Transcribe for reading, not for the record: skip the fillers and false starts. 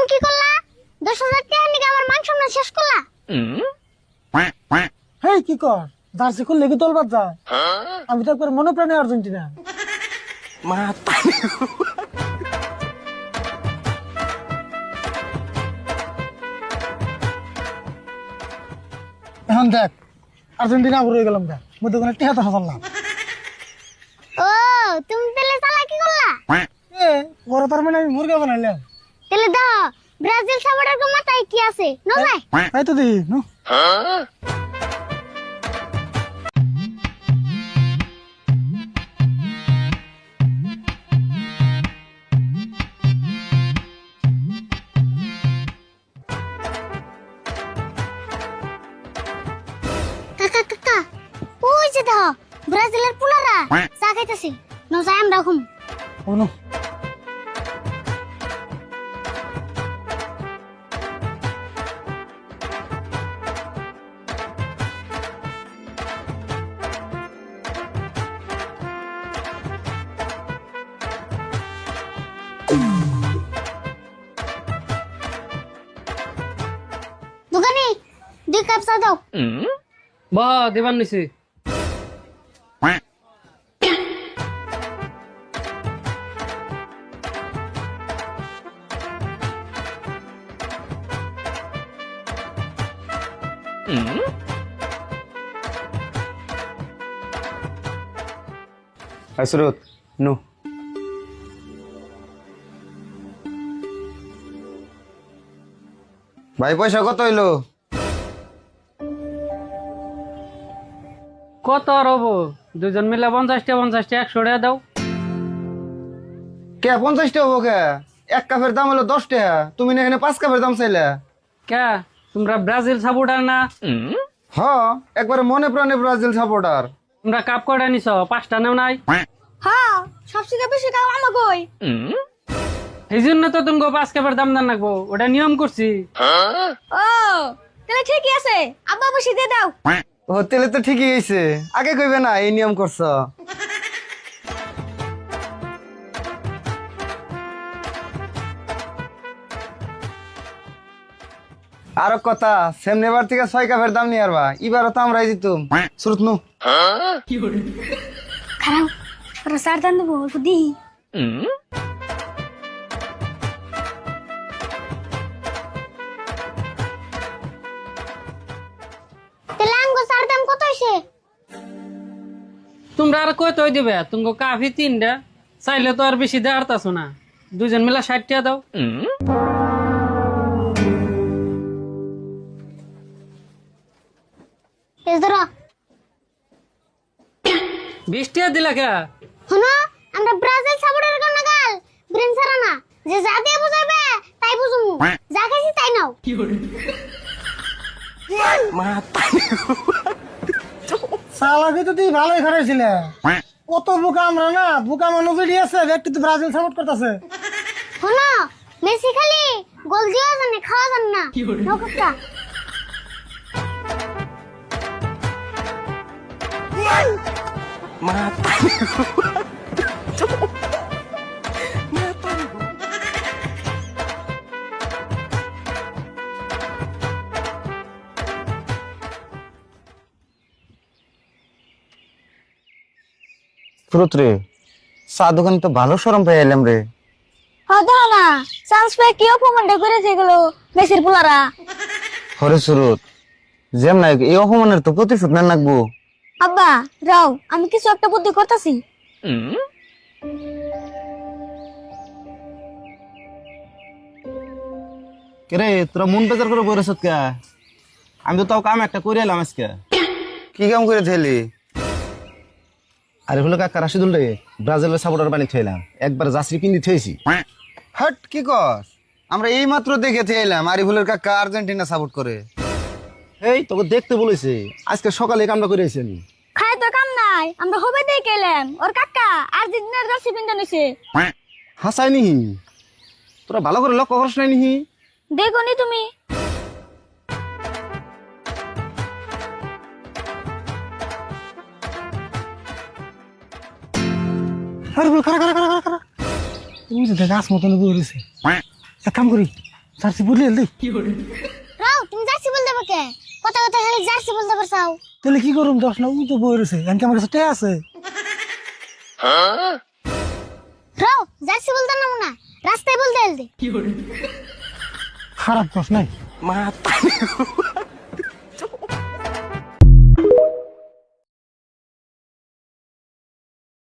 কি করলা? 10,000 টাকা নিয়ে আমার মাংস না শেষ করলা? হেই কি কর জার্সি খুললে কি তোলবার যায়? আমি তো একবার মনোপ্রাণে আর্জেন্টিনা। মা এখন দেখ আর্জেন্টিনা ঘুরে গেলাম দেখ মধ্যে কোনো টিহাতে হাসাল না। ও তুমি তাহলে চালাকি করলা? বড় তার মানে আমি মুরগা বানাইলাম। তাহলে দাও ব্রাজিল সাপোর্টার মাথায় কি আছে ন যায়? তাই তো দিই নো কাকা কাকা ওই যে দাও ব্রাজিলের পুলারা চা খাইতেছে ন যায় আমরা ঘুম। ও নো দোকানে 2 কাপ চা দাও। বা দেবান নিছে সুরত নো ভাই পয়সা কত হইলো? কত আর হবো? দুজন মিলে 50টা 100 টাকা দাও। কে 50টা হবো কে? এক কাপের দাম হলো 10 টাকা, তুমি না এখানে 5 কাপের দাম চাইলে। কে তোমরা ব্রাজিল সাপোর্টার না? হ একবারে মনে প্রাণে ব্রাজিল সাপোর্টার। তোমরা কাপ কয়টা নিছো? 5টা নেও নাই? হ্যাঁ সবচেয়ে বেশি কাপ আমাগোই। এই জন্য তো তুমি 5 কাপের দাম দান রাখবো, ওটা নিয়ম করছি। ও তাহলে ঠিকই আছে আব্বা বেশি দিয়ে দাও। ও তেলে তো ঠিকই হয়েছে, আগে কইবে না এই নিয়ম করছ। আরো কথা সেম নেবার থেকে 6 কাপের দাম নিয়ে আরবা, এবারও তো আমরাই জিতুম। সুরত নু খারাপ ওরা সার দান দেবো অল্প দিই। তাহলে আঙ্গো সার দাম কত হইছে? তোমরা আর কত দিবে? তুমি কাফি 3টা চাইলে তো আর বেশি দেওয়ারতাছো না। দুজন মিলে 60 টাকা দাও। এই ধরো 20 টাকা দিলা কে? শোনো আমরা ব্রাজিল সাপোর্টার কোন গাল ব্রেন সারা না যে যা দিয়ে বুঝাবে তাই বুঝুমু যা খাইছি তাই নাও। সালাকে তো তুই ভালোই খারাইছিলে। কত বুকা আমরা না বুকা মানুষ আছে একটু তো ব্রাজিল সাপোর্ট করতেছে। শোনো মেসি খালি গোল দিও জানে খাওয়া জান না নকটা। সুরত রে চা দোকানে তো ভালো সরম পেয়ে এলাম রে। হ্যাঁ দাও না চান্স পেয়ে কি অপমানটা করেছে এগুলো মেসির পুলারা। হরে সুরত যেম নাই এই অপমানের তো প্রতিশোধ না নাকবো। আব্বা রাও আমি কিছু একটা বুদ্ধি করতেছি। রে তোরা মন বেজার করে বইরেছ কে? আমি তো তাও কাম একটা করে এলাম আজকে। কি কাম করে থেলি? আরে হলো কাকা রাশিদুল রে ব্রাজিলের সাপোর্টার বানিয়ে খেলাম, একবার জার্সি কিনে থেয়েছি। হট কি কস? আমরা এই মাত্র দেখে এলাম আরিফুলের কাকা আর্জেন্টিনা সাপোর্ট করে। এই তোকে দেখতে বলেছে, আজকে সকালে কামটা করে এসেছি আমি। খায় তো কাম নাই আমরা হবে দিয়ে গেলাম ওর কাকা আর্জেন্টিনার জার্সি পিনতে নিছে। হাসাই নিহি তোরা ভালো করে লক্ষ্য করছ নাই নিহি? দেখো নি তুমি আরে বল খারা খারা খারা খারা খারা তুই যে গাছ মতন বইরেছে। এক কাম করি জার্সি বলি এল দেই রাও তুমি জার্সি বলতে পারকে কথা কথা খালি জার্সি বলতে পারছাও তাহলে কি করুম দশ না ও তো বই রয়েছে এনকে আমার কাছে টে আছে রাও জার্সি বলতে নাম না রাস্তায় বলতে এল দে খারাপ কস নাই মা